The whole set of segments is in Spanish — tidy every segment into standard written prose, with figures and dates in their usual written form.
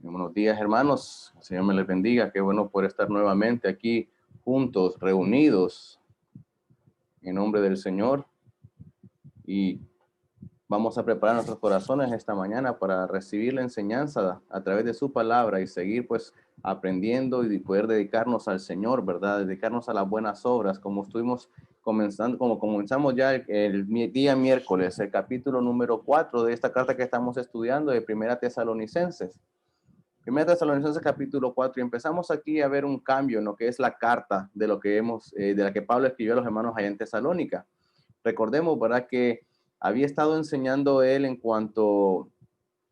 Buenos días, hermanos. El Señor me les bendiga. Qué bueno poder estar nuevamente aquí juntos, reunidos en nombre del Señor. Y vamos a preparar nuestros corazones esta mañana para recibir la enseñanza a través de su palabra y seguir pues aprendiendo y poder dedicarnos al Señor, ¿verdad? Dedicarnos a las buenas obras, como estuvimos comenzando, como comenzamos ya el día miércoles, el capítulo número 4 de esta carta que estamos estudiando de Primera Tesalonicenses. Primera Tesalonicenses capítulo 4 y empezamos aquí a ver un cambio en lo que es la carta de lo que de la que Pablo escribió a los hermanos allá en Tesalónica. Recordemos, ¿verdad? Que había estado enseñando él en cuanto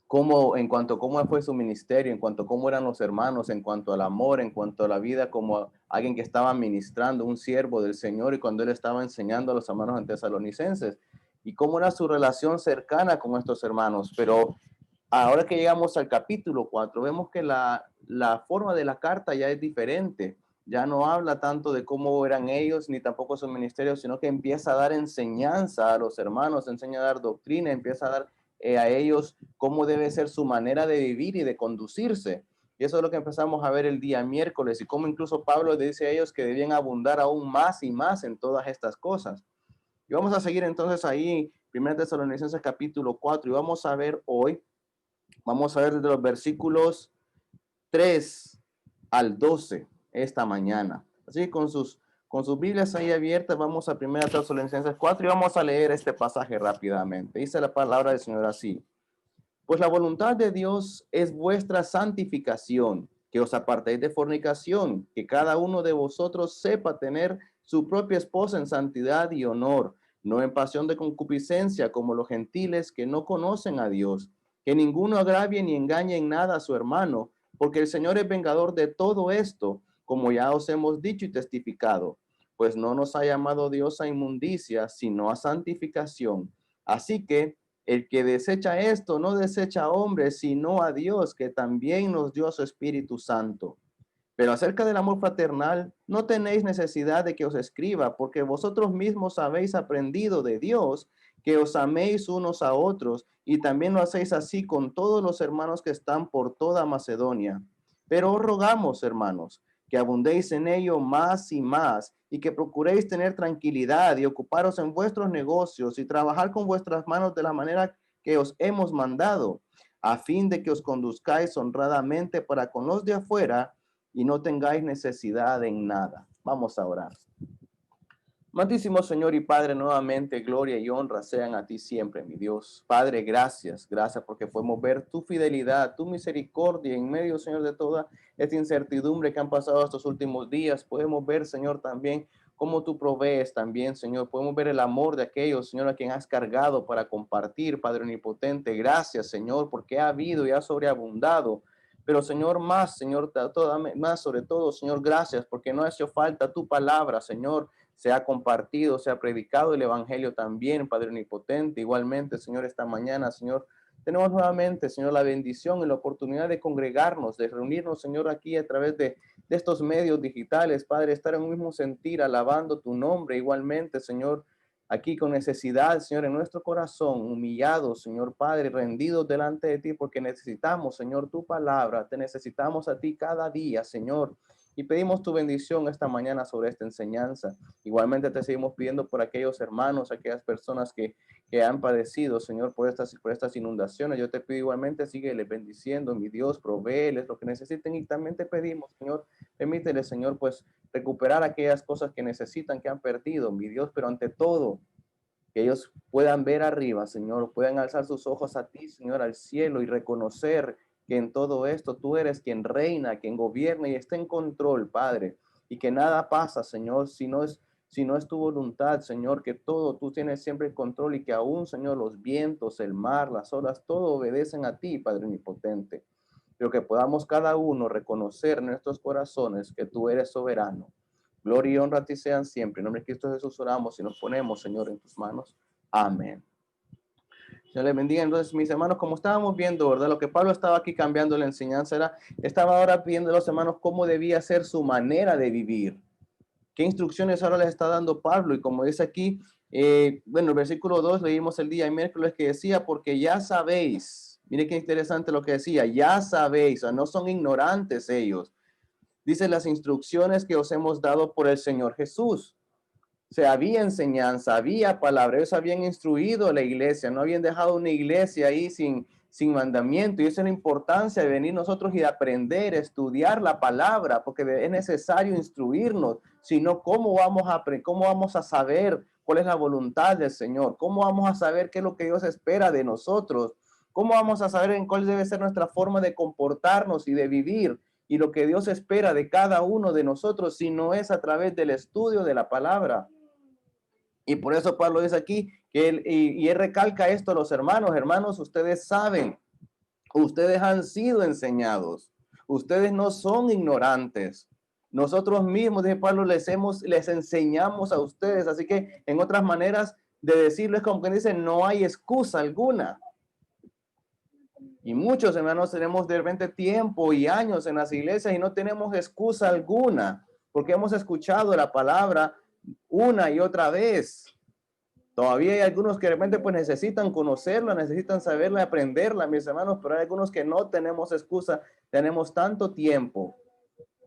a cómo fue su ministerio, en cuanto a cómo eran los hermanos, en cuanto al amor, en cuanto a la vida, como alguien que estaba ministrando, un siervo del Señor, y cuando él estaba enseñando a los hermanos en Tesalonicenses, y cómo era su relación cercana con estos hermanos. Pero ahora que llegamos al capítulo 4, vemos que la forma de la carta ya es diferente. Ya no habla tanto de cómo eran ellos, ni tampoco su ministerio, sino que empieza a dar enseñanza a los hermanos, enseña a dar doctrina, empieza a dar a ellos cómo debe ser su manera de vivir y de conducirse. Y eso es lo que empezamos a ver el día miércoles, y cómo incluso Pablo dice a ellos que debían abundar aún más y más en todas estas cosas. Y vamos a seguir entonces ahí, 1 Tesalonicenses capítulo 4, y vamos a ver desde los versículos 3 al 12 esta mañana. Así que con sus Biblias ahí abiertas, vamos a 1 Tesalonicenses 4 y vamos a leer este pasaje rápidamente. Dice la palabra del Señor así: pues la voluntad de Dios es vuestra santificación, que os apartéis de fornicación, que cada uno de vosotros sepa tener su propia esposa en santidad y honor, no en pasión de concupiscencia como los gentiles que no conocen a Dios, que ninguno agravie ni engañe en nada a su hermano, porque el Señor es vengador de todo esto, como ya os hemos dicho y testificado, pues no nos ha llamado Dios a inmundicia, sino a santificación. Así que el que desecha esto no desecha a hombres, sino a Dios, que también nos dio su Espíritu Santo. Pero acerca del amor fraternal, no tenéis necesidad de que os escriba, porque vosotros mismos habéis aprendido de Dios que os améis unos a otros, y también lo hacéis así con todos los hermanos que están por toda Macedonia. Pero os rogamos, hermanos, que abundéis en ello más y más, y que procuréis tener tranquilidad y ocuparos en vuestros negocios y trabajar con vuestras manos de la manera que os hemos mandado, a fin de que os conduzcáis honradamente para con los de afuera y no tengáis necesidad en nada. Vamos a orar. Amantísimo Señor y Padre, nuevamente gloria y honra sean a ti siempre, mi Dios. Padre, gracias porque podemos ver tu fidelidad, tu misericordia en medio, Señor, de toda esta incertidumbre que han pasado estos últimos días. Podemos ver, Señor, también cómo tú provees también, Señor. Podemos ver el amor de aquellos, Señor, a quien has cargado para compartir, Padre omnipotente. Gracias, Señor, porque ha habido y ha sobreabundado. Pero Señor, más sobre todo, Señor, gracias porque no ha hecho falta tu palabra, Señor, se ha compartido, se ha predicado el evangelio también, Padre omnipotente. Igualmente, Señor, esta mañana, Señor, tenemos nuevamente, Señor, la bendición y la oportunidad de congregarnos, de reunirnos, Señor, aquí a través de estos medios digitales, Padre, estar en un mismo sentir, alabando tu nombre. Igualmente, Señor, aquí con necesidad, Señor, en nuestro corazón, humillados, Señor Padre, rendidos delante de ti, porque necesitamos, Señor, tu palabra, te necesitamos a ti cada día, Señor. Y pedimos tu bendición esta mañana sobre esta enseñanza. Igualmente te seguimos pidiendo por aquellos hermanos, aquellas personas que han padecido, Señor, por estas inundaciones. Yo te pido igualmente, sígueles bendiciendo, mi Dios, provéeles lo que necesiten. Y también te pedimos, Señor, permítele, Señor, pues recuperar aquellas cosas que necesitan, que han perdido, mi Dios, pero ante todo, que ellos puedan ver arriba, Señor, puedan alzar sus ojos a ti, Señor, al cielo, y reconocer que en todo esto tú eres quien reina, quien gobierna y está en control, Padre, y que nada pasa, Señor, si no es tu voluntad, Señor, que todo tú tienes siempre el control, y que aún, Señor, los vientos, el mar, las olas, todo obedecen a ti, Padre omnipotente. Pero que podamos cada uno reconocer en nuestros corazones que tú eres soberano. Gloria y honra a ti sean siempre. En nombre de Cristo Jesús oramos y nos ponemos, Señor, en tus manos. Amén. Señor les bendiga. Entonces, mis hermanos, como estábamos viendo, ¿verdad? Lo que Pablo estaba aquí cambiando la enseñanza estaba ahora pidiendo a los hermanos cómo debía ser su manera de vivir. ¿Qué instrucciones ahora les está dando Pablo? Y como dice aquí, bueno, el versículo 2 leímos el día miércoles que decía, porque ya sabéis, Mire qué interesante lo que decía, ya sabéis, o sea, no son ignorantes ellos. Dice las instrucciones que os hemos dado por el Señor Jesús. O sea, había enseñanza, había palabra, ellos habían instruido a la iglesia, no habían dejado una iglesia ahí sin mandamiento. Y esa es la importancia de venir nosotros y de aprender, estudiar la palabra, porque es necesario instruirnos. Si no, cómo vamos a saber cuál es la voluntad del Señor? ¿Cómo vamos a saber qué es lo que Dios espera de nosotros? ¿Cómo vamos a saber en cuál debe ser nuestra forma de comportarnos y de vivir? Y lo que Dios espera de cada uno de nosotros, si no es a través del estudio de la palabra. Y por eso Pablo dice aquí que él recalca esto a los hermanos. Hermanos, ustedes saben, ustedes han sido enseñados, ustedes no son ignorantes. Nosotros mismos, dice Pablo, les enseñamos a ustedes. Así que en otras maneras de decirlo es como que dicen, no hay excusa alguna. Y muchos hermanos tenemos de repente tiempo y años en las iglesias y no tenemos excusa alguna, porque hemos escuchado la palabra una y otra vez. Todavía hay algunos que de repente pues necesitan conocerla, necesitan saberla, aprenderla, mis hermanos, pero hay algunos que no tenemos excusa, tenemos tanto tiempo.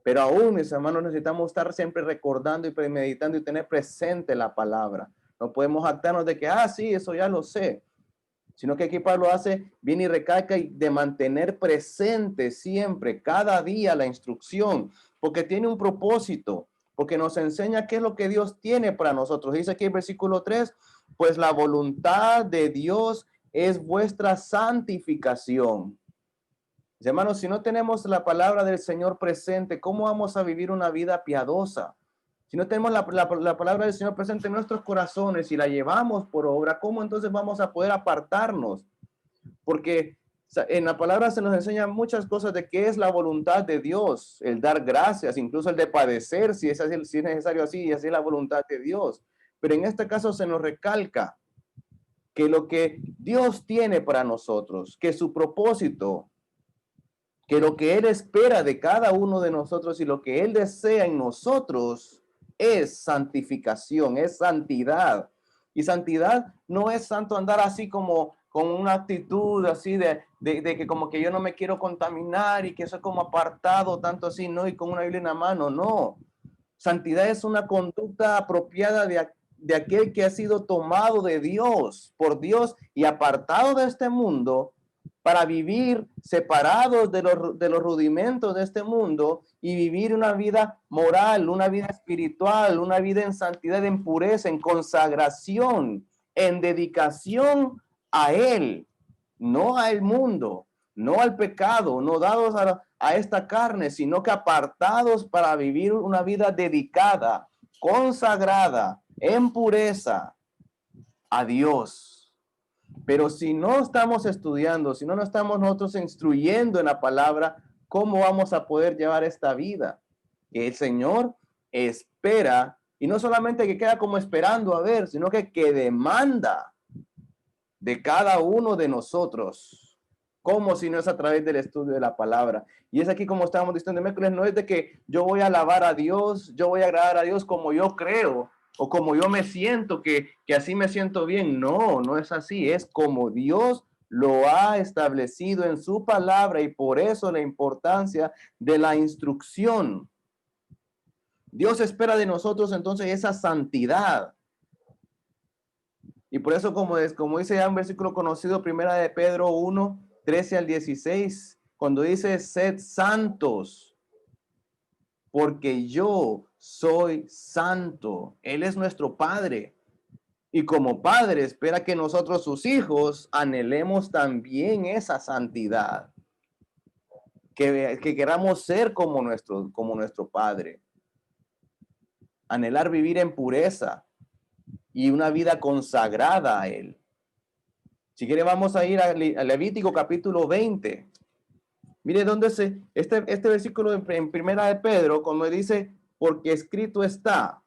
Pero aún, mis hermanos, necesitamos estar siempre recordando y premeditando y tener presente la palabra. No podemos jactarnos de que, sí, eso ya lo sé. Sino que aquí Pablo viene y recalca y de mantener presente siempre, cada día la instrucción, porque tiene un propósito, porque nos enseña qué es lo que Dios tiene para nosotros. Dice aquí en versículo 3, pues la voluntad de Dios es vuestra santificación. Hermanos, si no tenemos la palabra del Señor presente, ¿cómo vamos a vivir una vida piadosa? Si no tenemos la palabra del Señor presente en nuestros corazones y la llevamos por obra, ¿cómo entonces vamos a poder apartarnos? Porque en la palabra se nos enseñan muchas cosas de qué es la voluntad de Dios, el dar gracias, incluso el de padecer, si es necesario así, y así es la voluntad de Dios. Pero en este caso se nos recalca que lo que Dios tiene para nosotros, que su propósito, que lo que Él espera de cada uno de nosotros y lo que Él desea en nosotros es santificación, es santidad. Y santidad no es santo andar así como con una actitud así de que como que yo no me quiero contaminar y que eso es como apartado, tanto así, ¿no? Y con una Biblia en la mano, no. Santidad es una conducta apropiada de aquel que ha sido tomado de Dios, por Dios y apartado de este mundo para vivir separados de los rudimentos de este mundo y vivir una vida moral, una vida espiritual, una vida en santidad, en pureza, en consagración, en dedicación a Él, no al mundo, no al pecado, no dados a esta carne, sino que apartados para vivir una vida dedicada, consagrada, en pureza a Dios. Pero si no estamos estudiando, si no nos estamos nosotros instruyendo en la palabra, ¿cómo vamos a poder llevar esta vida? Que el Señor espera, y no solamente que queda como esperando a ver, sino que demanda de cada uno de nosotros. ¿Cómo si no es a través del estudio de la palabra? Y es aquí como estábamos diciendo miércoles, no es de que yo voy a alabar a Dios, yo voy a agradar a Dios como yo creo, o como yo me siento, que así me siento bien. No, no es así, es como Dios lo ha establecido en su palabra y por eso la importancia de la instrucción. Dios espera de nosotros entonces esa santidad. Y por eso, como dice ya un versículo conocido, primera de Pedro 1, 13 al 16, cuando dice, sed santos, porque yo soy santo. Él es nuestro Padre. Y como Padre espera que nosotros, sus hijos, anhelemos también esa santidad. Que queramos ser como nuestro Padre. Anhelar vivir en pureza y una vida consagrada a Él. Si quiere, vamos a ir a Levítico capítulo 20. Mire dónde este versículo en primera de Pedro, como dice, porque escrito está.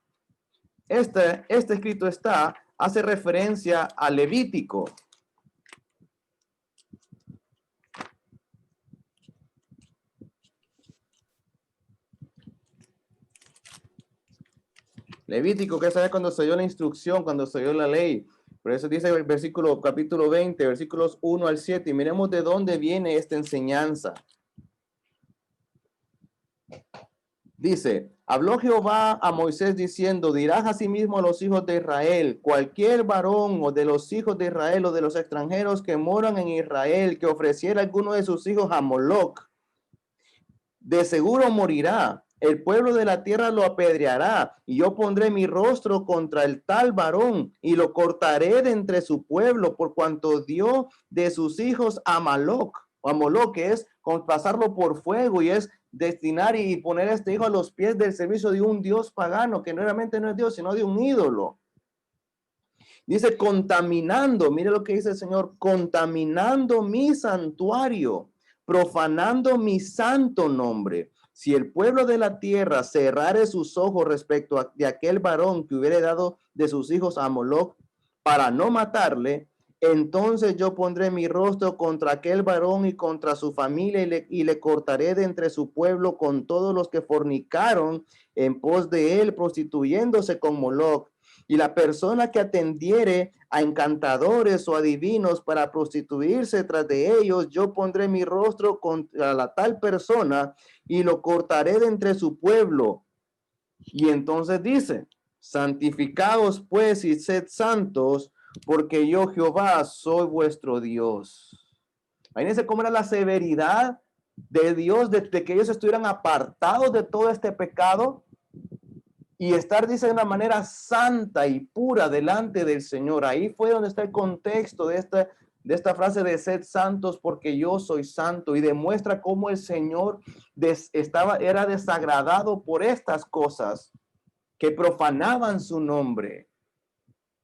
Este escrito está, hace referencia a Levítico. Levítico, que es cuando se dio la instrucción, cuando se dio la ley. Por eso dice el versículo, capítulo 20, versículos 1 al 7, y miremos de dónde viene esta enseñanza. Dice, habló Jehová a Moisés diciendo, dirás asimismo a los hijos de Israel, cualquier varón o de los hijos de Israel o de los extranjeros que moran en Israel, que ofreciera alguno de sus hijos a Moloc, de seguro morirá. El pueblo de la tierra lo apedreará, y yo pondré mi rostro contra el tal varón, y lo cortaré de entre su pueblo, por cuanto dio de sus hijos a Moloc, o a Moloc, que es pasarlo por fuego, y es destinar y poner a este hijo a los pies del servicio de un dios pagano, que realmente no es Dios, sino de un ídolo. Dice, contaminando, mire lo que dice el Señor, contaminando mi santuario, profanando mi santo nombre. Si el pueblo de la tierra cerrare sus ojos respecto de aquel varón que hubiera dado de sus hijos a Moloc para no matarle, entonces yo pondré mi rostro contra aquel varón y contra su familia y le cortaré de entre su pueblo con todos los que fornicaron en pos de él, prostituyéndose con Moloc. Y la persona que atendiere a encantadores o adivinos para prostituirse tras de ellos, yo pondré mi rostro contra la tal persona y lo cortaré de entre su pueblo. Y entonces dice, santificaos pues y sed santos, porque yo Jehová soy vuestro Dios. Imagínense cómo era la severidad de Dios de que ellos estuvieran apartados de todo este pecado y estar, dice, de una manera santa y pura delante del Señor. Ahí fue donde está el contexto de esta frase de sed santos porque yo soy santo, y demuestra cómo el Señor era desagradado por estas cosas que profanaban su nombre,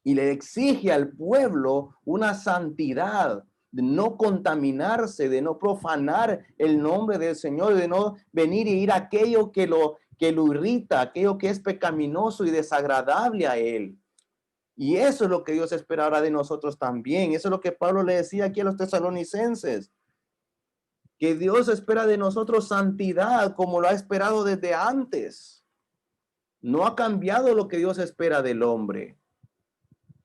y le exige al pueblo una santidad, de no contaminarse, de no profanar el nombre del Señor, de no venir y ir a aquello que lo irrita, aquello que es pecaminoso y desagradable a él. Y eso es lo que Dios espera ahora de nosotros también. Eso es lo que Pablo le decía aquí a los tesalonicenses, que Dios espera de nosotros santidad como lo ha esperado desde antes. No ha cambiado lo que Dios espera del hombre.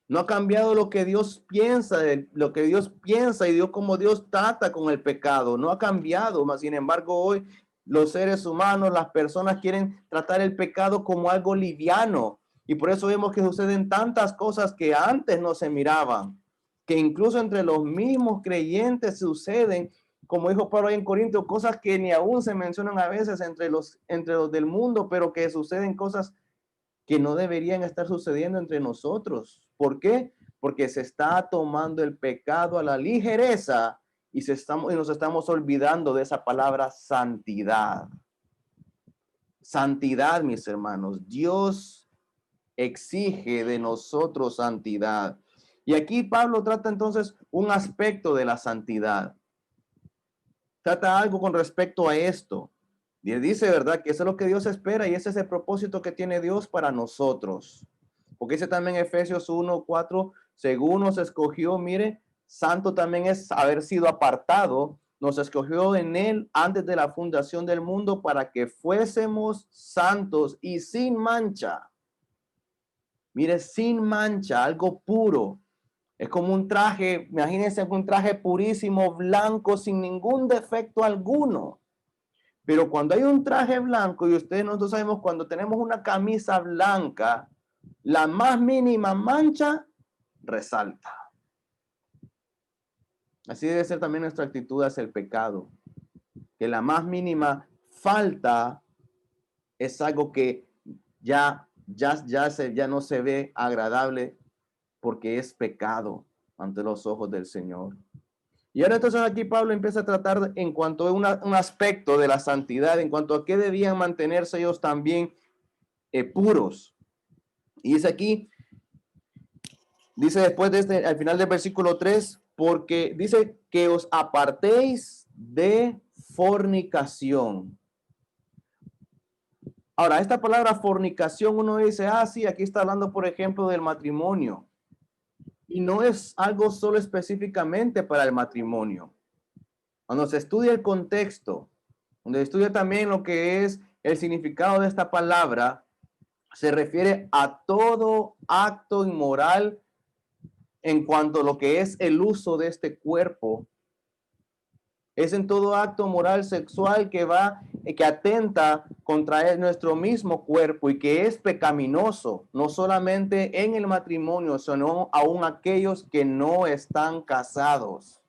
No ha cambiado lo que Dios piensa, y Dios como Dios trata con el pecado. No ha cambiado, mas sin embargo hoy los seres humanos, las personas quieren tratar el pecado como algo liviano. Y por eso vemos que suceden tantas cosas que antes no se miraban, que incluso entre los mismos creyentes suceden, como dijo Pablo ahí en Corintios, cosas que ni aún se mencionan a veces entre los del mundo, pero que suceden cosas que no deberían estar sucediendo entre nosotros. ¿Por qué? Porque se está tomando el pecado a la ligereza y nos estamos olvidando de esa palabra santidad. Santidad, mis hermanos. Dios exige de nosotros santidad. Y aquí Pablo trata entonces un aspecto de la santidad. Trata algo con respecto a esto. Y él dice, ¿verdad? Que eso es lo que Dios espera y ese es el propósito que tiene Dios para nosotros. Porque dice también Efesios 1:4, según nos escogió, mire, santo también es haber sido apartado, nos escogió en él antes de la fundación del mundo para que fuésemos santos y sin mancha. Mire, sin mancha, algo puro. Es como un traje, imagínense un traje purísimo, blanco, sin ningún defecto alguno. Pero cuando hay un traje blanco, y nosotros sabemos, cuando tenemos una camisa blanca, la más mínima mancha resalta. Así debe ser también nuestra actitud hacia el pecado. Que la más mínima falta es algo que ya no se ve agradable porque es pecado ante los ojos del Señor. Y ahora entonces aquí Pablo empieza a tratar en cuanto a un aspecto de la santidad, en cuanto a qué debían mantenerse ellos también puros. Y dice aquí, dice después de al final del versículo 3, porque dice que os apartéis de fornicación. Ahora, esta palabra fornicación, uno dice, sí, aquí está hablando, por ejemplo, del matrimonio. Y no es algo solo específicamente para el matrimonio. Cuando se estudia el contexto, donde estudia también lo que es el significado de esta palabra, se refiere a todo acto inmoral en cuanto a lo que es el uso de este cuerpo. Es en todo acto moral sexual que atenta contra nuestro mismo cuerpo y que es pecaminoso, no solamente en el matrimonio, sino aún aquellos que no están casados.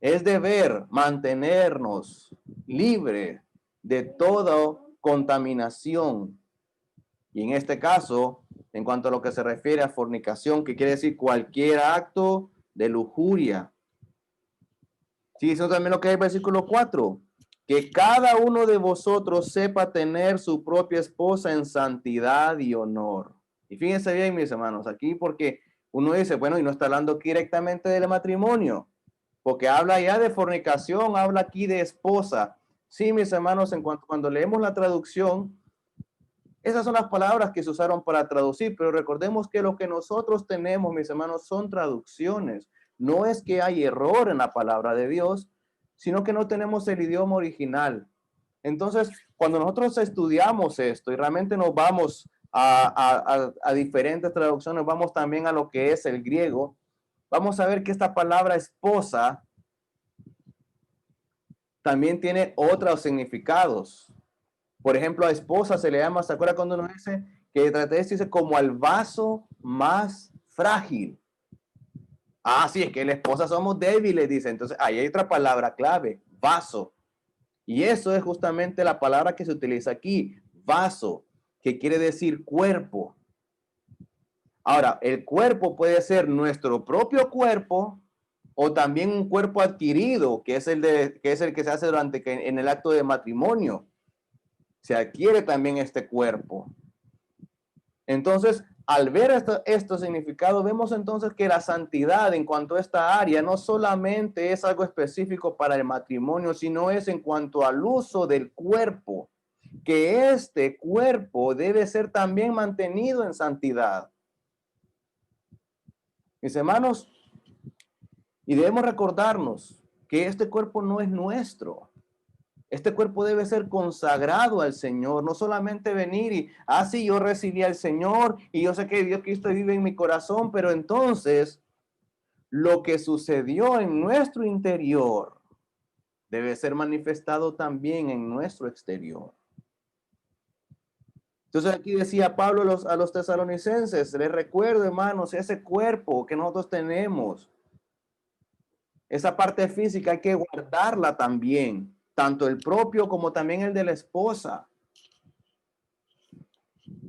Es deber mantenernos libres de toda contaminación. Y en este caso, en cuanto a lo que se refiere a fornicación, que quiere decir cualquier acto de lujuria. Sí, eso también lo que es el versículo 4. Que cada uno de vosotros sepa tener su propia esposa en santidad y honor. Y fíjense bien, mis hermanos, aquí porque uno dice, bueno, y no está hablando aquí directamente del matrimonio, porque habla ya de fornicación, habla aquí de esposa. Sí, mis hermanos, cuando leemos la traducción, esas son las palabras que se usaron para traducir, pero recordemos que lo que nosotros tenemos, mis hermanos, son traducciones. No es que hay error en la palabra de Dios, sino que no tenemos el idioma original. Entonces, cuando nosotros estudiamos esto y realmente nos vamos a diferentes traducciones, vamos también a lo que es el griego, vamos a ver que esta palabra esposa también tiene otros significados. Por ejemplo, a esposa se le llama, ¿se acuerda cuando uno dice que trata esto, dice como al vaso más frágil? Ah, sí, es que la esposa somos débiles, dice. Entonces, ahí hay otra palabra clave, vaso. Y eso es justamente la palabra que se utiliza aquí, vaso, que quiere decir cuerpo. Ahora, el cuerpo puede ser nuestro propio cuerpo o también un cuerpo adquirido, que es el que se hace en el acto de matrimonio. Se adquiere también este cuerpo. Entonces, al ver esto significado, vemos entonces que la santidad en cuanto a esta área no solamente es algo específico para el matrimonio, sino es en cuanto al uso del cuerpo, que este cuerpo debe ser también mantenido en santidad. Mis hermanos, y debemos recordarnos que este cuerpo no es nuestro. Este cuerpo debe ser consagrado al Señor, no solamente venir y, sí, yo recibí al Señor y yo sé que Dios Cristo vive en mi corazón, pero entonces lo que sucedió en nuestro interior debe ser manifestado también en nuestro exterior. Entonces aquí decía Pablo a los tesalonicenses, les recuerdo, hermanos, ese cuerpo que nosotros tenemos, esa parte física hay que guardarla también, tanto el propio como también el de la esposa.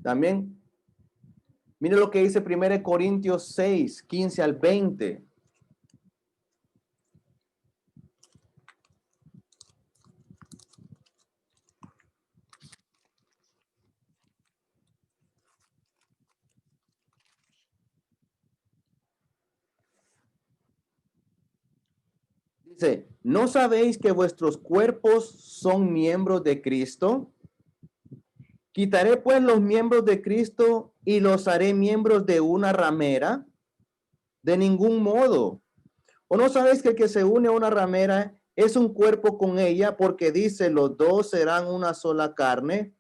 También, mire lo que dice 1 Corintios 6, 15 al 20. Dice, ¿no sabéis que vuestros cuerpos son miembros de Cristo? Quitaré pues los miembros de Cristo y los haré miembros de una ramera. De ningún modo. ¿O no sabéis que el que se une a una ramera es un cuerpo con ella? Porque dice, los dos serán una sola carne.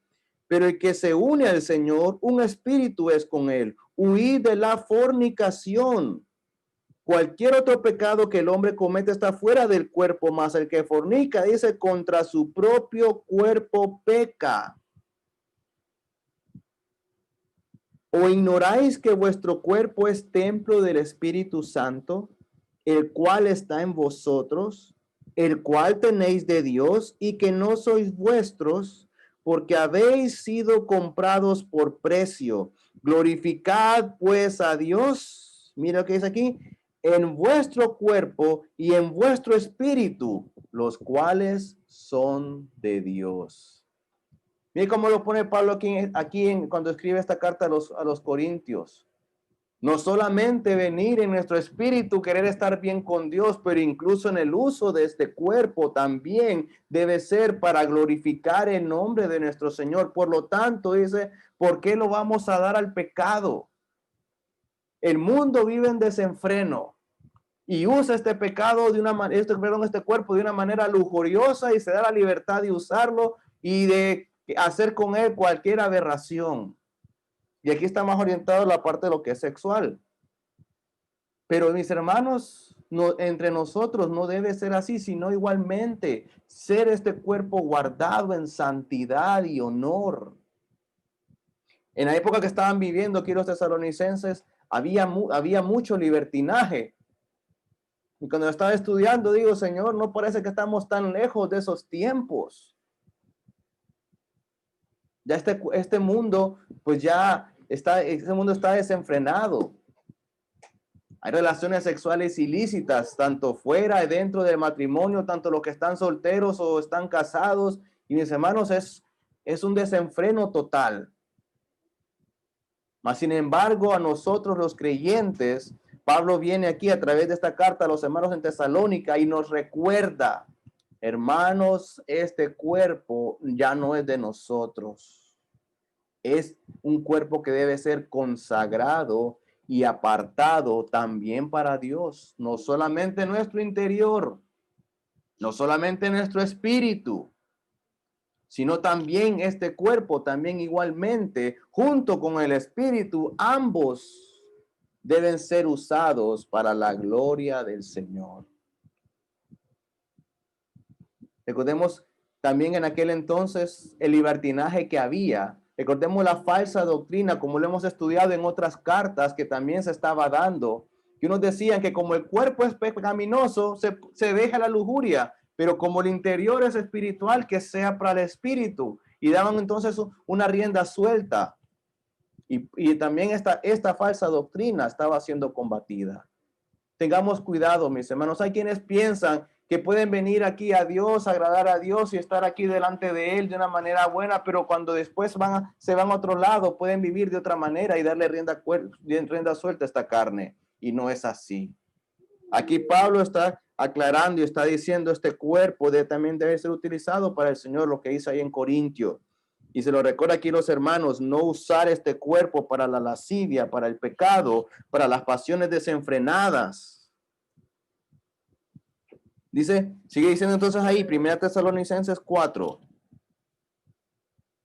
Pero el que se une al Señor, un espíritu es con él. Huid de la fornicación. Cualquier otro pecado que el hombre comete está fuera del cuerpo, más el que fornica, dice, contra su propio cuerpo peca. ¿O ignoráis que vuestro cuerpo es templo del Espíritu Santo, el cual está en vosotros, el cual tenéis de Dios, y que no sois vuestros, porque habéis sido comprados por precio? Glorificad pues a Dios, mira lo que dice aquí, en vuestro cuerpo y en vuestro espíritu, los cuales son de Dios. Mire cómo lo pone Pablo aquí cuando escribe esta carta a los Corintios. No solamente venir en nuestro espíritu, querer estar bien con Dios, pero incluso en el uso de este cuerpo también debe ser para glorificar el nombre de nuestro Señor. Por lo tanto, dice, ¿por qué lo vamos a dar al pecado? El mundo vive en desenfreno y usa este pecado de una manera, este cuerpo de una manera lujuriosa y se da la libertad de usarlo y de hacer con él cualquier aberración. Y aquí está más orientado a la parte de lo que es sexual. Pero mis hermanos, no, entre nosotros no debe ser así, sino igualmente ser este cuerpo guardado en santidad y honor. En la época que estaban viviendo aquí los tesalonicenses, había mucho libertinaje. Y cuando estaba estudiando, digo, Señor, no parece que estamos tan lejos de esos tiempos. Ya este mundo, pues ya está, este mundo está desenfrenado. Hay relaciones sexuales ilícitas, tanto fuera y dentro del matrimonio, tanto los que están solteros o están casados. Y mis hermanos, es un desenfreno total. Mas, sin embargo, a nosotros los creyentes, Pablo viene aquí a través de esta carta a los hermanos en Tesalónica y nos recuerda, hermanos, este cuerpo ya no es de nosotros. Es un cuerpo que debe ser consagrado y apartado también para Dios. No solamente nuestro interior, no solamente nuestro espíritu, sino también este cuerpo, también igualmente, junto con el espíritu, ambos deben ser usados para la gloria del Señor. Recordemos también en aquel entonces el libertinaje que había. Recordemos la falsa doctrina, como lo hemos estudiado en otras cartas, que también se estaba dando, que unos decían que como el cuerpo es pecaminoso, se deja la lujuria, pero como el interior es espiritual, que sea para el espíritu. Y daban entonces una rienda suelta. Y también esta falsa doctrina estaba siendo combatida. Tengamos cuidado, mis hermanos. Hay quienes piensan que pueden venir aquí a Dios, agradar a Dios y estar aquí delante de Él de una manera buena, pero cuando después se van a otro lado, pueden vivir de otra manera y darle rienda suelta a esta carne. Y no es así. Aquí Pablo está aclarando y está diciendo este cuerpo también debe ser utilizado para el Señor, lo que dice ahí en Corintios. Y se lo recuerda aquí los hermanos, no usar este cuerpo para la lascivia, para el pecado, para las pasiones desenfrenadas. Dice, sigue diciendo entonces ahí, 1 Tesalonicenses 4,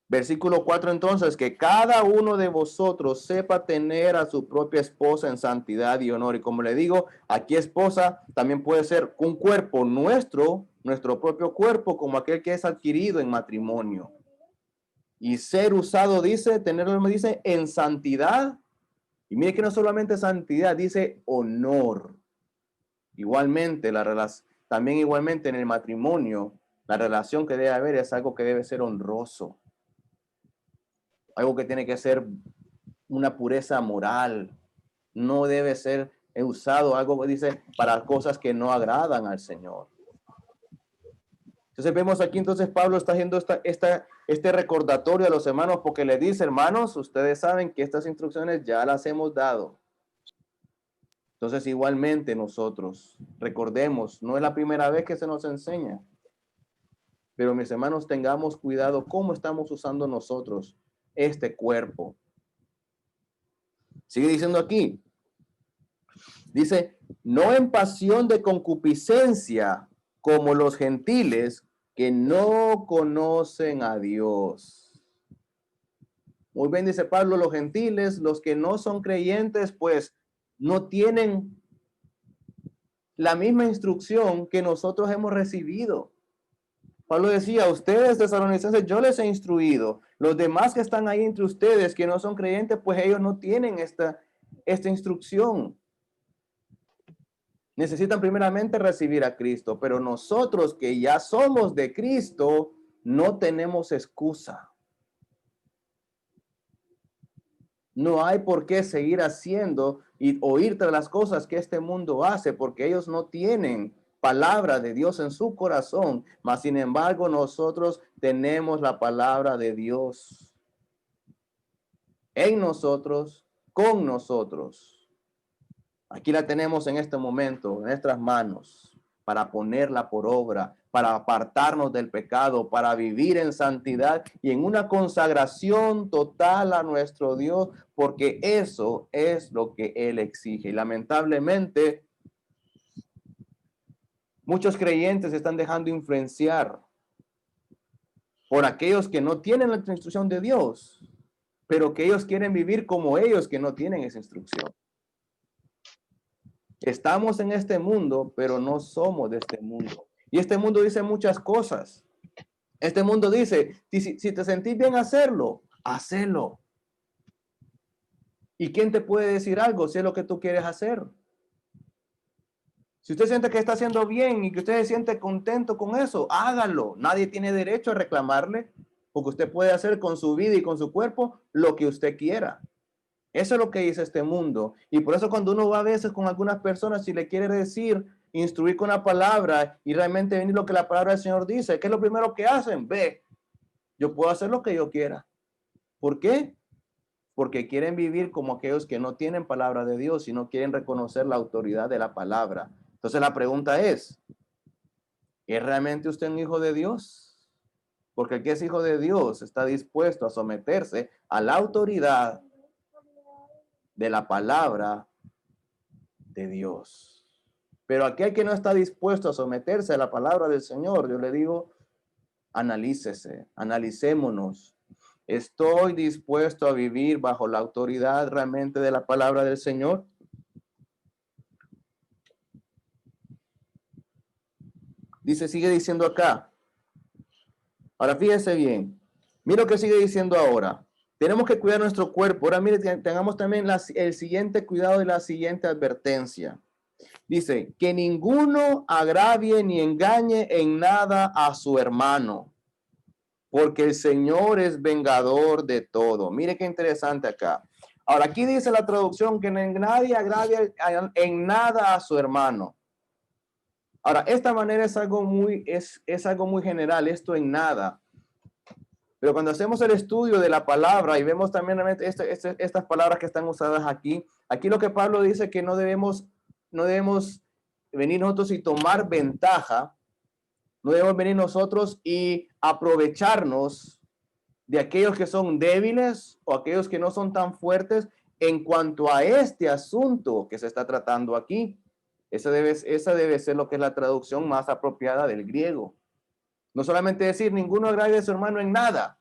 versículo 4 entonces, que cada uno de vosotros sepa tener a su propia esposa en santidad y honor. Y como le digo, aquí esposa también puede ser un cuerpo nuestro propio cuerpo, como aquel que es adquirido en matrimonio. Y ser usado, dice, tenerlo, dice, en santidad. Y mire que no solamente santidad, dice honor. Igualmente, también igualmente en el matrimonio, la relación que debe haber es algo que debe ser honroso. Algo que tiene que ser una pureza moral. No debe ser usado algo que dice para cosas que no agradan al Señor. Entonces vemos aquí, entonces Pablo está haciendo este recordatorio a los hermanos porque le dice, hermanos, ustedes saben que estas instrucciones ya las hemos dado. Entonces igualmente nosotros, recordemos, no es la primera vez que se nos enseña, pero mis hermanos, tengamos cuidado cómo estamos usando nosotros este cuerpo. Sigue diciendo aquí, dice, no en pasión de concupiscencia como los gentiles que no conocen a Dios. Muy bien, dice Pablo, los gentiles, los que no son creyentes, pues no tienen la misma instrucción que nosotros hemos recibido. Pablo decía, ustedes tesalonicenses, yo les he instruido. Los demás que están ahí entre ustedes, que no son creyentes, pues ellos no tienen esta instrucción. Necesitan primeramente recibir a Cristo, pero nosotros que ya somos de Cristo, no tenemos excusa. No hay por qué seguir haciendo y oír tras las cosas que este mundo hace, porque ellos no tienen palabra de Dios en su corazón, mas sin embargo nosotros tenemos la palabra de Dios en nosotros, con nosotros. Aquí la tenemos en este momento, en nuestras manos, para ponerla por obra, para apartarnos del pecado, para vivir en santidad y en una consagración total a nuestro Dios, porque eso es lo que Él exige. Y lamentablemente, muchos creyentes se están dejando influenciar por aquellos que no tienen la instrucción de Dios, pero que ellos quieren vivir como ellos que no tienen esa instrucción. Estamos en este mundo, pero no somos de este mundo. Y este mundo dice muchas cosas. Este mundo dice, si te sentís bien hacerlo, hacelo. ¿Y quién te puede decir algo si es lo que tú quieres hacer? Si usted siente que está haciendo bien y que usted se siente contento con eso, hágalo. Nadie tiene derecho a reclamarle, porque usted puede hacer con su vida y con su cuerpo lo que usted quiera. Eso es lo que dice este mundo. Y por eso cuando uno va a veces con algunas personas y le quiere decir, instruir con la palabra y realmente venir lo que la palabra del Señor dice, ¿qué es lo primero que hacen? Ve, yo puedo hacer lo que yo quiera. ¿Por qué? Porque quieren vivir como aquellos que no tienen palabra de Dios y no quieren reconocer la autoridad de la palabra. Entonces la pregunta es realmente usted un hijo de Dios? Porque el que es hijo de Dios está dispuesto a someterse a la autoridad de la palabra de Dios. Pero aquel que no está dispuesto a someterse a la palabra del Señor, yo le digo, analícese, analicémonos. ¿Estoy dispuesto a vivir bajo la autoridad realmente de la palabra del Señor? Dice, sigue diciendo acá. Ahora fíjese bien. Mira lo que sigue diciendo ahora. Tenemos que cuidar nuestro cuerpo. Ahora mire, tengamos también el siguiente cuidado y la siguiente advertencia. Dice, que ninguno agravie ni engañe en nada a su hermano, porque el Señor es vengador de todo. Mire qué interesante acá. Ahora aquí dice la traducción que nadie agravie en nada a su hermano. Ahora, esta manera es algo muy general, esto en nada. Pero cuando hacemos el estudio de la palabra y vemos también estas palabras que están usadas aquí, aquí lo que Pablo dice que no debemos venir nosotros y tomar ventaja, no debemos venir nosotros y aprovecharnos de aquellos que son débiles o aquellos que no son tan fuertes en cuanto a este asunto que se está tratando aquí. Esa debe ser lo que es la traducción más apropiada del griego. No solamente decir ninguno agrade a su hermano en nada.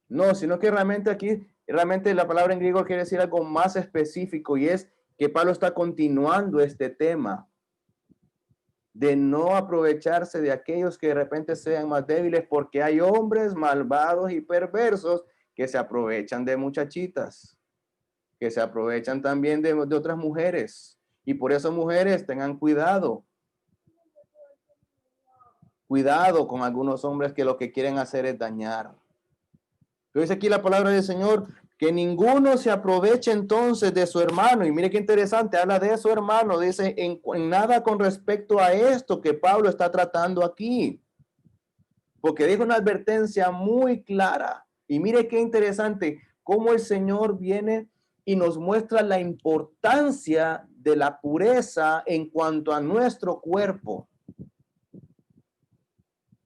No, sino que realmente la palabra en griego quiere decir algo más específico y es que Pablo está continuando este tema de no aprovecharse de aquellos que de repente sean más débiles porque hay hombres malvados y perversos que se aprovechan de muchachitas, que se aprovechan también de otras mujeres. Y por eso, mujeres, tengan cuidado. Cuidado con algunos hombres que lo que quieren hacer es dañar. Pero dice aquí la palabra del Señor, que ninguno se aproveche entonces de su hermano. Y mire qué interesante, habla de su hermano, dice, en nada con respecto a esto que Pablo está tratando aquí. Porque dijo una advertencia muy clara. Y mire qué interesante, cómo el Señor viene y nos muestra la importancia de la pureza en cuanto a nuestro cuerpo.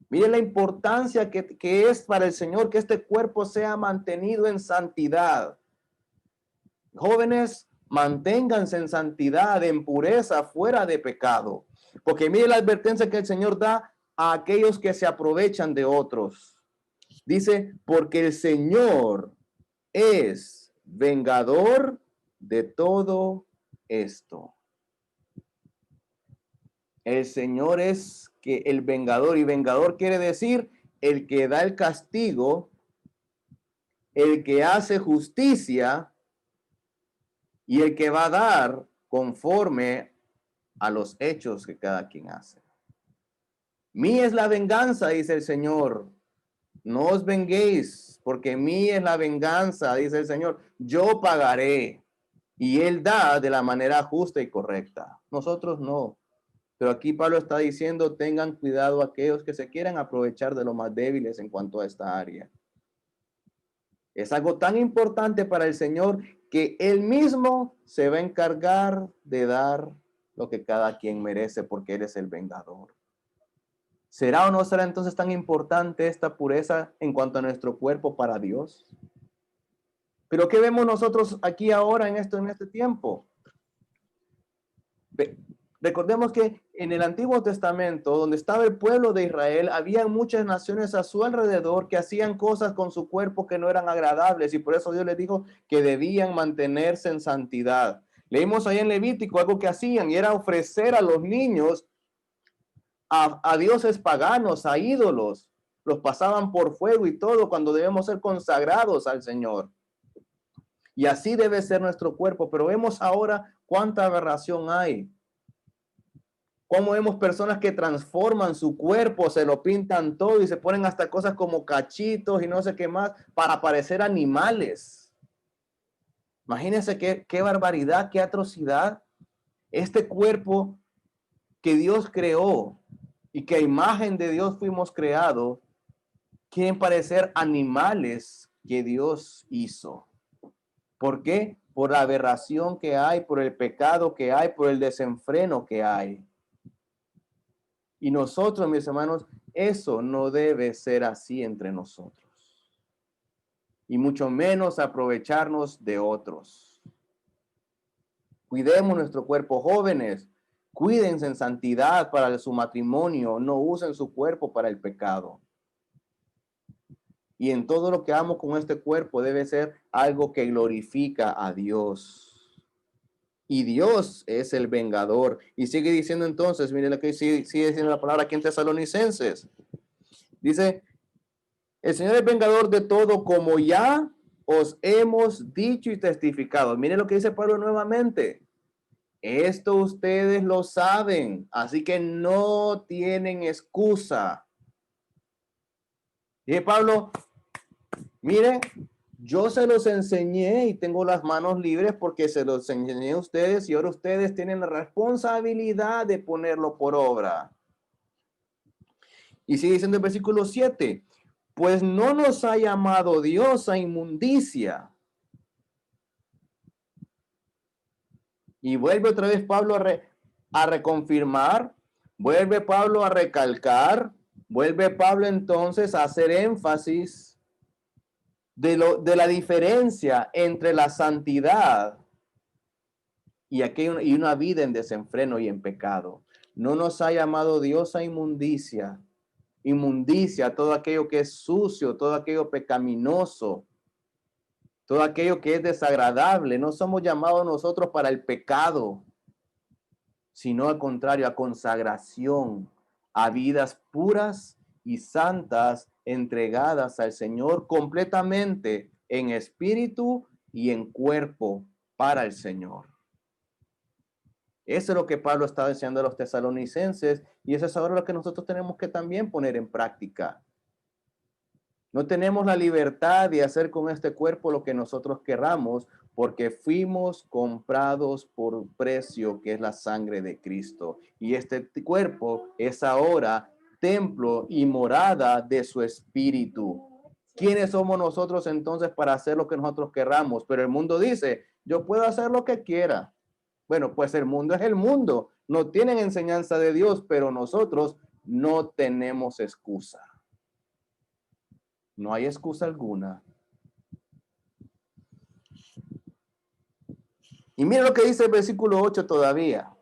Mire la importancia que es para el Señor que este cuerpo sea mantenido en santidad. Jóvenes, manténganse en santidad, en pureza, fuera de pecado. Porque mire la advertencia que el Señor da a aquellos que se aprovechan de otros. Dice, porque el Señor es vengador de todo esto. El Señor es que el vengador, y vengador quiere decir el que da el castigo, el que hace justicia y el que va a dar conforme a los hechos que cada quien hace. Mí es la venganza, dice el Señor. No os venguéis, porque mí es la venganza, dice el Señor. Yo pagaré. Y Él da de la manera justa y correcta. Nosotros no. Pero aquí Pablo está diciendo, tengan cuidado aquellos que se quieran aprovechar de los más débiles en cuanto a esta área. Es algo tan importante para el Señor que Él mismo se va a encargar de dar lo que cada quien merece porque Él es el vengador. ¿Será o no será entonces tan importante esta pureza en cuanto a nuestro cuerpo para Dios? Pero ¿qué vemos nosotros aquí ahora en este tiempo? Recordemos que en el Antiguo Testamento, donde estaba el pueblo de Israel, había muchas naciones a su alrededor que hacían cosas con su cuerpo que no eran agradables y por eso Dios les dijo que debían mantenerse en santidad. Leímos ahí en Levítico algo que hacían y era ofrecer a los niños a dioses paganos, a ídolos. Los pasaban por fuego y todo cuando debemos ser consagrados al Señor. Y así debe ser nuestro cuerpo. Pero vemos ahora cuánta aberración hay. Cómo vemos personas que transforman su cuerpo, se lo pintan todo y se ponen hasta cosas como cachitos y no sé qué más para parecer animales. Imagínense qué barbaridad, qué atrocidad. Este cuerpo que Dios creó y que a imagen de Dios fuimos creados, quieren parecer animales que Dios hizo. ¿Por qué? Por la aberración que hay, por el pecado que hay, por el desenfreno que hay. Y nosotros, mis hermanos, eso no debe ser así entre nosotros. Y mucho menos aprovecharnos de otros. Cuidemos nuestro cuerpo, jóvenes. Cuídense en santidad para su matrimonio. No usen su cuerpo para el pecado. Y en todo lo que hagamos con este cuerpo debe ser algo que glorifica a Dios. Y Dios es el vengador. Y sigue diciendo entonces, miren lo que sigue diciendo la palabra aquí en Tesalonicenses. Dice, el Señor es vengador de todo, como ya os hemos dicho y testificado. Miren lo que dice Pablo nuevamente. Esto ustedes lo saben, así que no tienen excusa. Dice Pablo, miren, yo se los enseñé y tengo las manos libres porque se los enseñé a ustedes y ahora ustedes tienen la responsabilidad de ponerlo por obra. Y sigue diciendo el versículo 7, pues no nos ha llamado Dios a inmundicia. Y vuelve otra vez Pablo a reconfirmar, vuelve Pablo a recalcar, vuelve Pablo entonces a hacer énfasis de la diferencia entre la santidad y una vida en desenfreno y en pecado. No nos ha llamado Dios a inmundicia, todo aquello que es sucio, todo aquello pecaminoso, todo aquello que es desagradable. No somos llamados nosotros para el pecado, sino al contrario, a consagración, a vidas puras y santas entregadas al Señor completamente en espíritu y en cuerpo para el Señor. Eso es lo que Pablo estaba diciendo a los tesalonicenses y eso es ahora lo que nosotros tenemos que también poner en práctica. No tenemos la libertad de hacer con este cuerpo lo que nosotros querramos porque fuimos comprados por un precio que es la sangre de Cristo. Y este cuerpo es ahora templo y morada de su espíritu. ¿Quiénes somos nosotros entonces para hacer lo que nosotros querramos? Pero el mundo dice, yo puedo hacer lo que quiera. Bueno, pues el mundo es el mundo. No tienen enseñanza de Dios, pero nosotros no tenemos excusa. No hay excusa alguna. Y miren lo que dice el versículo 8 todavía.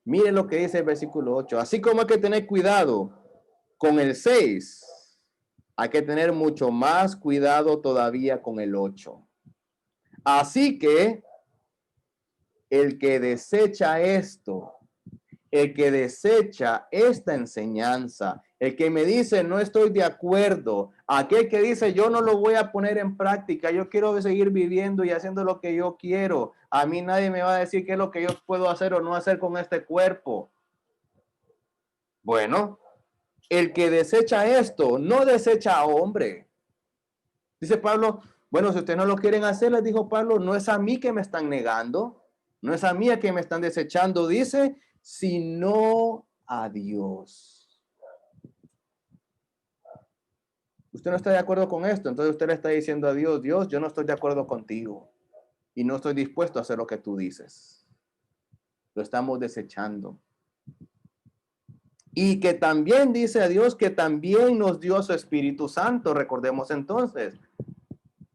Miren lo que dice el versículo 8. Así como hay que tener cuidado con el 6, hay que tener mucho más cuidado todavía con el 8. Así que el que desecha esto, el que desecha esta enseñanza, el que me dice no estoy de acuerdo, aquel que dice yo no lo voy a poner en práctica, yo quiero seguir viviendo y haciendo lo que yo quiero, a mí nadie me va a decir qué es lo que yo puedo hacer o no hacer con este cuerpo. Bueno, el que desecha esto no desecha a hombre. Dice Pablo, bueno, si ustedes no lo quieren hacer, les dijo Pablo, no es a mí que me están negando, no es a mí a que me están desechando, dice, sino a Dios. Usted no está de acuerdo con esto, entonces usted le está diciendo a Dios, Dios, yo no estoy de acuerdo contigo y no estoy dispuesto a hacer lo que tú dices. Lo estamos desechando. Y que también dice a Dios que también nos dio su Espíritu Santo, recordemos entonces.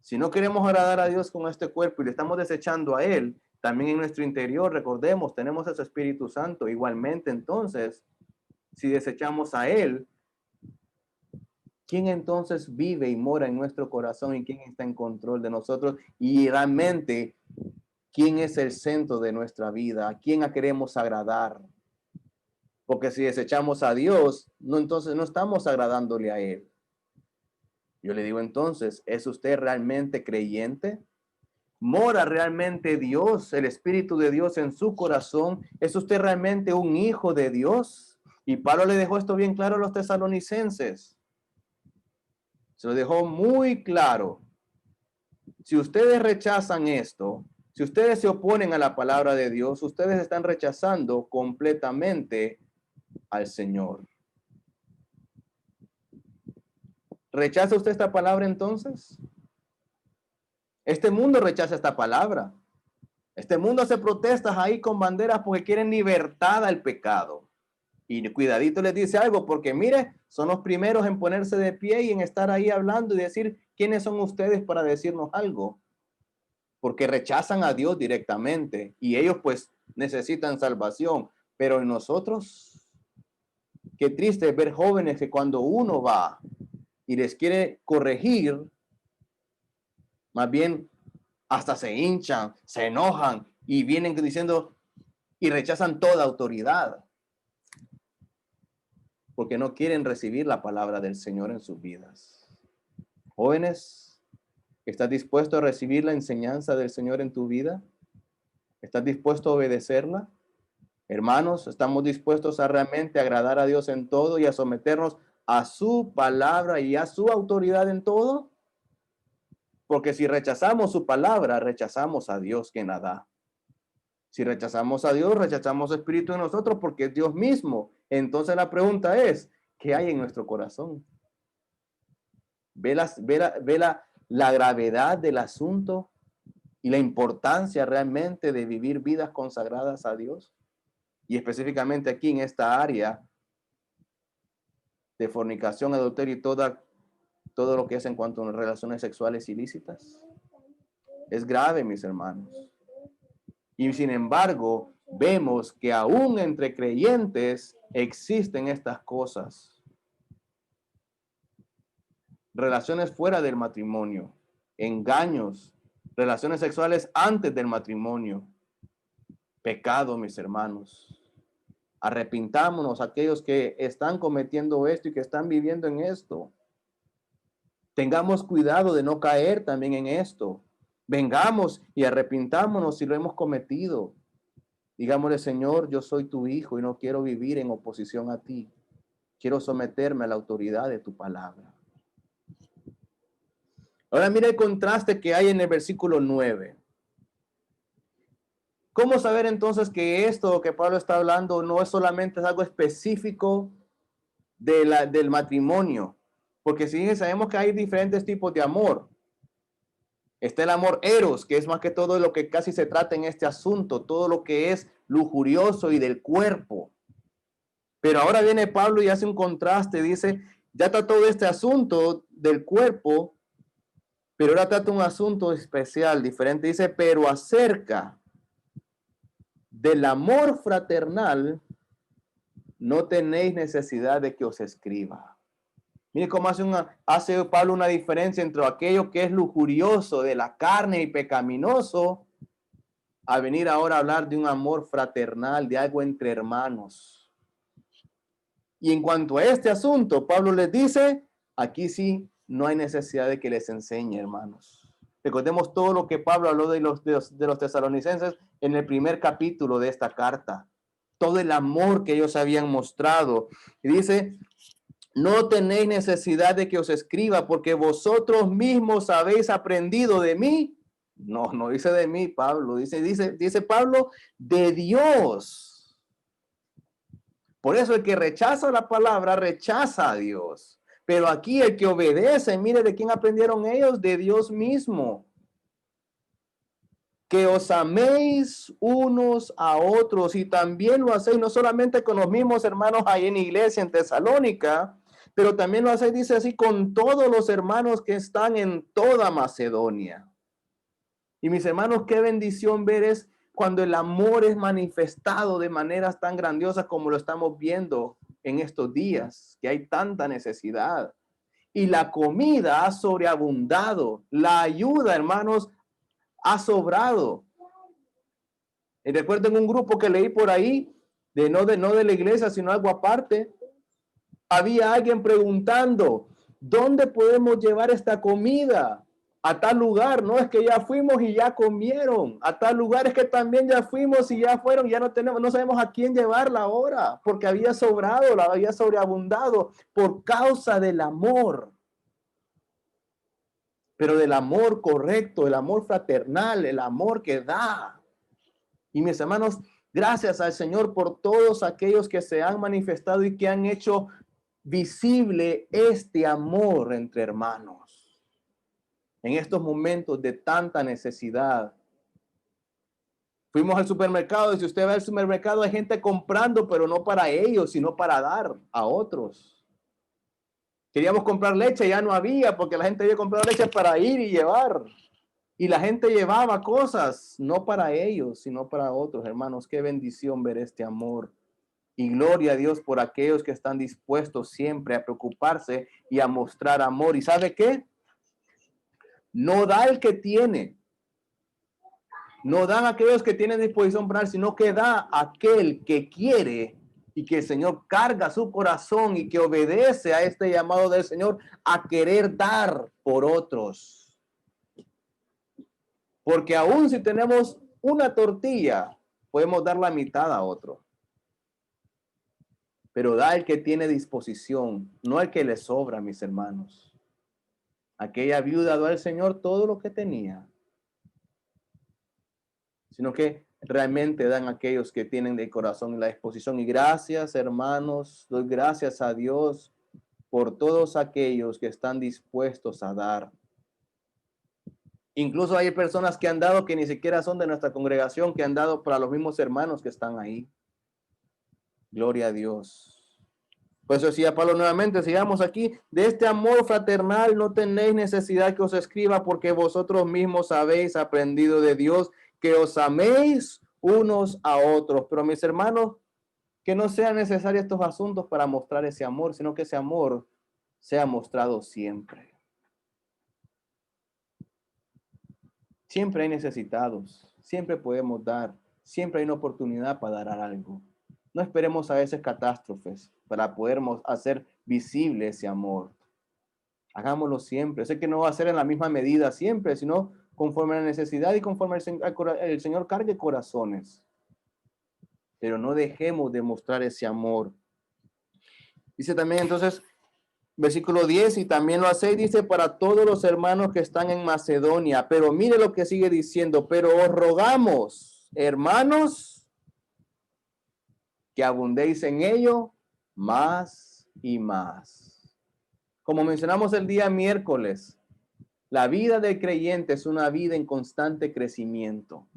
Si no queremos agradar a Dios con este cuerpo y le estamos desechando a Él, también en nuestro interior, recordemos, tenemos ese Espíritu Santo. Igualmente, entonces, si desechamos a Él, ¿quién entonces vive y mora en nuestro corazón y quién está en control de nosotros? Y realmente, ¿quién es el centro de nuestra vida? ¿A quién queremos agradar? Porque si desechamos a Dios, no, entonces no estamos agradándole a Él. Yo le digo entonces, ¿es usted realmente creyente? ¿Mora realmente Dios, el Espíritu de Dios en su corazón? ¿Es usted realmente un hijo de Dios? Y Pablo le dejó esto bien claro a los tesalonicenses. Se lo dejó muy claro. Si ustedes rechazan esto, si ustedes se oponen a la palabra de Dios, ustedes están rechazando completamente al Señor. ¿Rechaza usted esta palabra entonces? Este mundo rechaza esta palabra. Este mundo hace protestas ahí con banderas porque quieren libertad al pecado. Y cuidadito les dice algo, porque mire, son los primeros en ponerse de pie y en estar ahí hablando y decir, ¿quiénes son ustedes para decirnos algo? Porque rechazan a Dios directamente y ellos pues necesitan salvación. Pero en nosotros, qué triste ver jóvenes que cuando uno va y les quiere corregir, más bien hasta se hinchan, se enojan y vienen diciendo y rechazan toda autoridad porque no quieren recibir la palabra del Señor en sus vidas. Jóvenes, ¿estás dispuesto a recibir la enseñanza del Señor en tu vida? ¿Estás dispuesto a obedecerla? Hermanos, ¿estamos dispuestos a realmente agradar a Dios en todo y a someternos a su palabra y a su autoridad en todo? Porque si rechazamos su palabra, rechazamos a Dios quien la da. Si rechazamos a Dios, rechazamos el Espíritu en nosotros porque es Dios mismo. Entonces la pregunta es, ¿qué hay en nuestro corazón? ¿Ve la gravedad del asunto y la importancia realmente de vivir vidas consagradas a Dios? Y específicamente aquí en esta área de fornicación, adulterio y todo lo que es en cuanto a relaciones sexuales ilícitas. Es grave, mis hermanos. Y sin embargo, vemos que aún entre creyentes existen estas cosas. Relaciones fuera del matrimonio, engaños, relaciones sexuales antes del matrimonio. Pecado, mis hermanos. Arrepintámonos aquellos que están cometiendo esto y que están viviendo en esto. Tengamos cuidado de no caer también en esto. Vengamos y arrepintámonos si lo hemos cometido. Digámosle, Señor, yo soy tu hijo y no quiero vivir en oposición a ti. Quiero someterme a la autoridad de tu palabra. Ahora mira el contraste que hay en el versículo 9. ¿Cómo saber entonces que esto que Pablo está hablando no es solamente algo específico del matrimonio? Porque sí sabemos que hay diferentes tipos de amor. Está el amor eros, que es más que todo lo que casi se trata en este asunto, todo lo que es lujurioso y del cuerpo. Pero ahora viene Pablo y hace un contraste, dice, ya trató de este asunto del cuerpo, pero ahora trata un asunto especial, diferente. Dice, pero acerca del amor fraternal, no tenéis necesidad de que os escriba. Mire cómo hace Pablo una diferencia entre aquello que es lujurioso de la carne y pecaminoso, a venir ahora a hablar de un amor fraternal, de algo entre hermanos. Y en cuanto a este asunto, Pablo les dice, aquí sí, no hay necesidad de que les enseñe, hermanos. Recordemos todo lo que Pablo habló de los tesalonicenses en el primer capítulo de esta carta. Todo el amor que ellos habían mostrado. Y dice, no tenéis necesidad de que os escriba porque vosotros mismos habéis aprendido de mí. No, no dice de mí, Pablo. Dice Pablo, de Dios. Por eso el que rechaza la palabra, rechaza a Dios. Pero aquí el que obedece, mire de quién aprendieron ellos, de Dios mismo. Que os améis unos a otros y también lo hacéis no solamente con los mismos hermanos ahí en iglesia en Tesalónica, pero también lo hacéis, dice así, con todos los hermanos que están en toda Macedonia. Y mis hermanos, qué bendición ver es cuando el amor es manifestado de maneras tan grandiosas como lo estamos viendo en estos días, que hay tanta necesidad. y la comida ha sobreabundado. La ayuda, hermanos, ha sobrado. Y recuerden un grupo que leí por ahí, no de la iglesia, sino algo aparte. Había alguien preguntando, ¿dónde podemos llevar esta comida? A tal lugar, no es que ya fuimos y ya comieron. A tal lugar es que también ya fuimos y ya fueron, ya no tenemos, no sabemos a quién llevarla ahora, porque había sobrado, la había sobreabundado por causa del amor. Pero del amor correcto, el amor fraternal, el amor que da. Y mis hermanos, gracias al Señor por todos aquellos que se han manifestado y que han hecho visible este amor entre hermanos. En estos momentos de tanta necesidad. Fuimos al supermercado y si usted va al supermercado hay gente comprando, pero no para ellos, sino para dar a otros. Queríamos comprar leche, ya no había porque la gente había comprado leche para ir y llevar. Y la gente llevaba cosas, no para ellos, sino para otros. Hermanos, qué bendición ver este amor. Y gloria a Dios por aquellos que están dispuestos siempre a preocuparse y a mostrar amor. ¿Y sabe qué? No da el que tiene. No dan aquellos que tienen disposición para dar, sino que da aquel que quiere y que el Señor carga su corazón y que obedece a este llamado del Señor a querer dar por otros. Porque aún si tenemos una tortilla, podemos dar la mitad a otro. Pero da el que tiene disposición, no el que le sobra, mis hermanos. Aquella viuda dio al Señor todo lo que tenía, sino que realmente dan aquellos que tienen de corazón la disposición. Y gracias, hermanos, doy gracias a Dios por todos aquellos que están dispuestos a dar. Incluso hay personas que han dado que ni siquiera son de nuestra congregación, que han dado para los mismos hermanos que están ahí. Gloria a Dios. Por eso decía Pablo nuevamente, sigamos aquí, de este amor fraternal no tenéis necesidad que os escriba, porque vosotros mismos habéis aprendido de Dios que os améis unos a otros. Pero mis hermanos, que no sean necesarios estos asuntos para mostrar ese amor, sino que ese amor sea mostrado siempre. Siempre hay necesitados, siempre podemos dar, siempre hay una oportunidad para dar algo. No esperemos a veces catástrofes para poder hacer visible ese amor. Hagámoslo siempre. Sé que no va a ser en la misma medida siempre, sino conforme a la necesidad y conforme el Señor cargue corazones. Pero no dejemos de mostrar ese amor. Dice también entonces, versículo 10, y también lo hace, dice, para todos los hermanos que están en Macedonia. Pero mire lo que sigue diciendo, pero os rogamos, hermanos, que abundéis en ello más y más. Como mencionamos el día miércoles, la vida del creyente es una vida en constante crecimiento.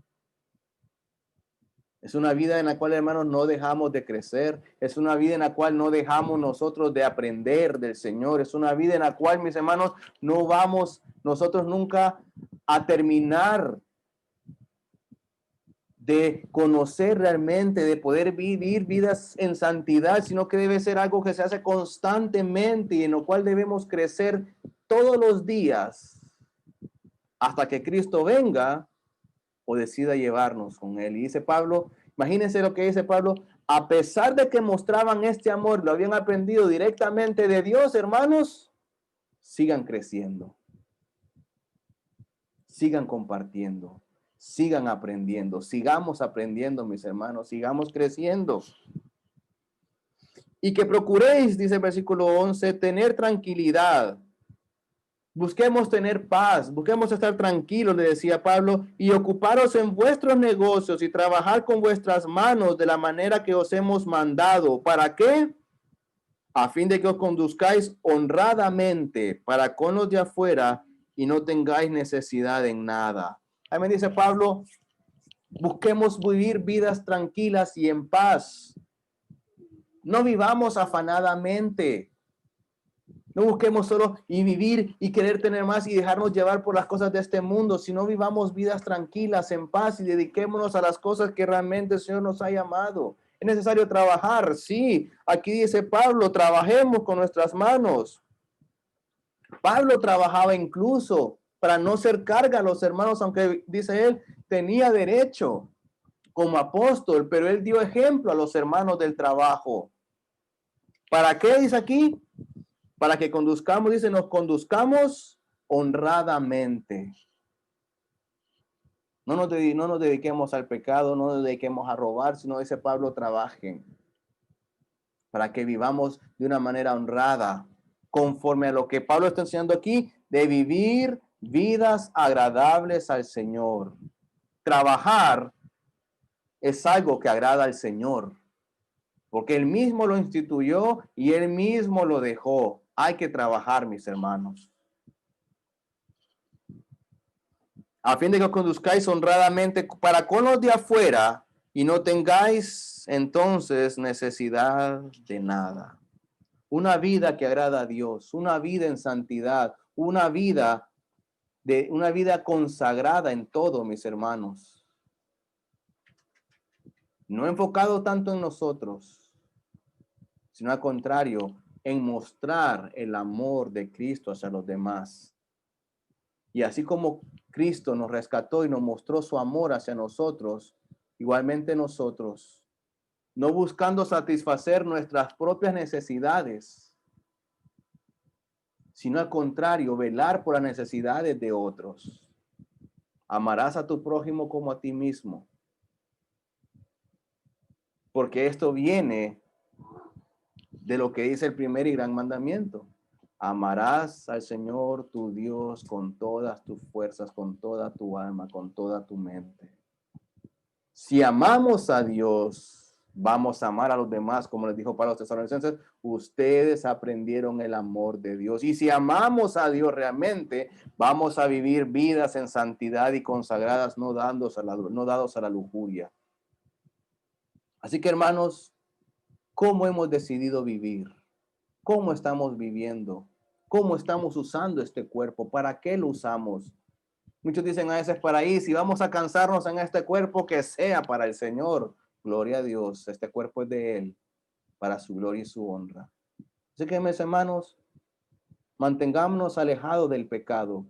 Es una vida en la cual, hermanos, no dejamos de crecer. Es una vida en la cual no dejamos nosotros de aprender del Señor. Es una vida en la cual, mis hermanos, no vamos nosotros nunca a terminar de conocer realmente, de poder vivir vidas en santidad, sino que debe ser algo que se hace constantemente y en lo cual debemos crecer todos los días hasta que Cristo venga o decida llevarnos con él. Y dice Pablo, imagínense lo que dice Pablo, a pesar de que mostraban este amor, lo habían aprendido directamente de Dios, hermanos, sigan creciendo, sigan compartiendo, sigan aprendiendo, sigamos aprendiendo, mis hermanos, sigamos creciendo. Y que procuréis, dice el versículo 11, tener tranquilidad. Busquemos tener paz, busquemos estar tranquilos, le decía Pablo, y ocuparos en vuestros negocios y trabajar con vuestras manos de la manera que os hemos mandado. ¿Para qué? A fin de que os conduzcáis honradamente para con los de afuera y no tengáis necesidad en nada. Ahí me dice Pablo, busquemos vivir vidas tranquilas y en paz. No vivamos afanadamente. No busquemos solo y vivir y querer tener más y dejarnos llevar por las cosas de este mundo, sino vivamos vidas tranquilas, en paz y dediquémonos a las cosas que realmente el Señor nos ha llamado. Es necesario trabajar, sí. Aquí dice Pablo, trabajemos con nuestras manos. Pablo trabajaba incluso para no ser carga a los hermanos, aunque dice él, tenía derecho como apóstol, pero él dio ejemplo a los hermanos del trabajo. ¿Para qué dice aquí? Para que conduzcamos, dice, nos conduzcamos honradamente. No nos dediquemos al pecado, no nos dediquemos a robar, sino dice Pablo, trabajen para que vivamos de una manera honrada, conforme a lo que Pablo está enseñando aquí, de vivir vidas agradables al Señor. Trabajar es algo que agrada al Señor, porque Él mismo lo instituyó y Él mismo lo dejó. Hay que trabajar, mis hermanos, a fin de que os conduzcáis honradamente para con los de afuera y no tengáis entonces necesidad de nada. Una vida que agrada a Dios, una vida en santidad, una vida consagrada en todo, mis hermanos. No enfocado tanto en nosotros, sino al contrario, en mostrar el amor de Cristo hacia los demás. Y así como Cristo nos rescató y nos mostró su amor hacia nosotros, igualmente nosotros, no buscando satisfacer nuestras propias necesidades, sino al contrario, velar por las necesidades de otros. Amarás a tu prójimo como a ti mismo, porque esto viene de lo que dice el primer y gran mandamiento. Amarás al Señor tu Dios con todas tus fuerzas, con toda tu alma, con toda tu mente. Si amamos a Dios, vamos a amar a los demás, como les dijo Pablo a los tesalonicenses, ustedes aprendieron el amor de Dios. Y si amamos a Dios realmente, vamos a vivir vidas en santidad y consagradas, no dados a la lujuria. Así que, hermanos, ¿cómo hemos decidido vivir? ¿Cómo estamos viviendo? ¿Cómo estamos usando este cuerpo? ¿Para qué lo usamos? Muchos dicen a veces para ahí, si vamos a cansarnos en este cuerpo, que sea para el Señor. Gloria a Dios, este cuerpo es de Él, para su gloria y su honra. Así que, mis hermanos, mantengámonos alejados del pecado.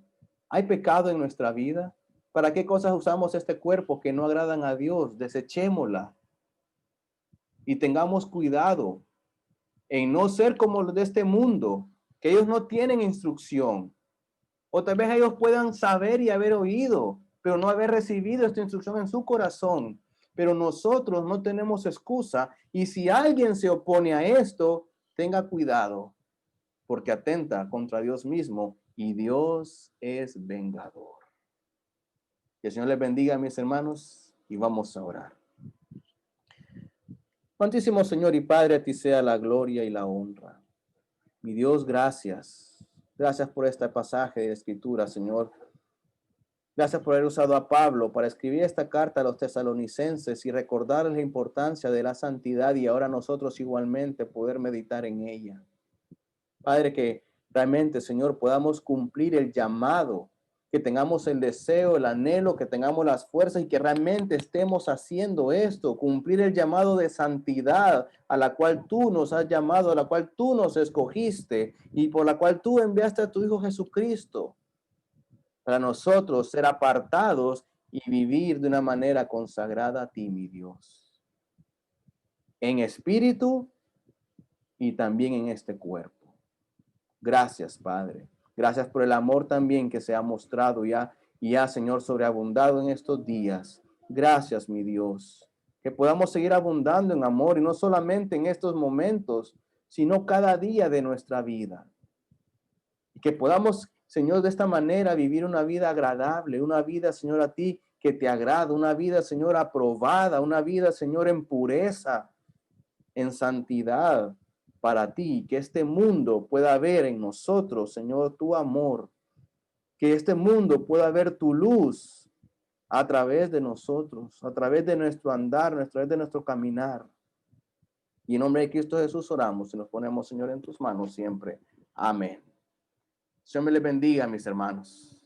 ¿Hay pecado en nuestra vida? ¿Para qué cosas usamos este cuerpo que no agradan a Dios? Desechémosla y tengamos cuidado en no ser como los de este mundo, que ellos no tienen instrucción. O tal vez ellos puedan saber y haber oído, pero no haber recibido esta instrucción en su corazón. Pero nosotros no tenemos excusa. Y si alguien se opone a esto, tenga cuidado, porque atenta contra Dios mismo y Dios es vengador. Que el Señor les bendiga, mis hermanos, y vamos a orar. Santísimo Señor y Padre, a ti sea la gloria y la honra. Mi Dios, gracias. Gracias por este pasaje de Escritura, Señor. Gracias por haber usado a Pablo para escribir esta carta a los tesalonicenses y recordarles la importancia de la santidad y ahora nosotros igualmente poder meditar en ella. Padre, que realmente, Señor, podamos cumplir el llamado, que tengamos el deseo, el anhelo, que tengamos las fuerzas y que realmente estemos haciendo esto, cumplir el llamado de santidad a la cual tú nos has llamado, a la cual tú nos escogiste y por la cual tú enviaste a tu Hijo Jesucristo, para nosotros ser apartados y vivir de una manera consagrada a ti, mi Dios, en espíritu y también en este cuerpo. Gracias, Padre. Gracias por el amor también que se ha mostrado ya, Señor, sobreabundado en estos días. Gracias, mi Dios. Que podamos seguir abundando en amor y no solamente en estos momentos, sino cada día de nuestra vida. Y que podamos, Señor, de esta manera vivir una vida agradable, una vida, Señor, a ti que te agrada, una vida, Señor, aprobada, una vida, Señor, en pureza, en santidad para ti, que este mundo pueda ver en nosotros, Señor, tu amor, que este mundo pueda ver tu luz a través de nosotros, a través de nuestro andar, a través de nuestro caminar. Y en nombre de Cristo Jesús oramos y nos ponemos, Señor, en tus manos siempre. Amén. Señor me les bendiga, mis hermanos.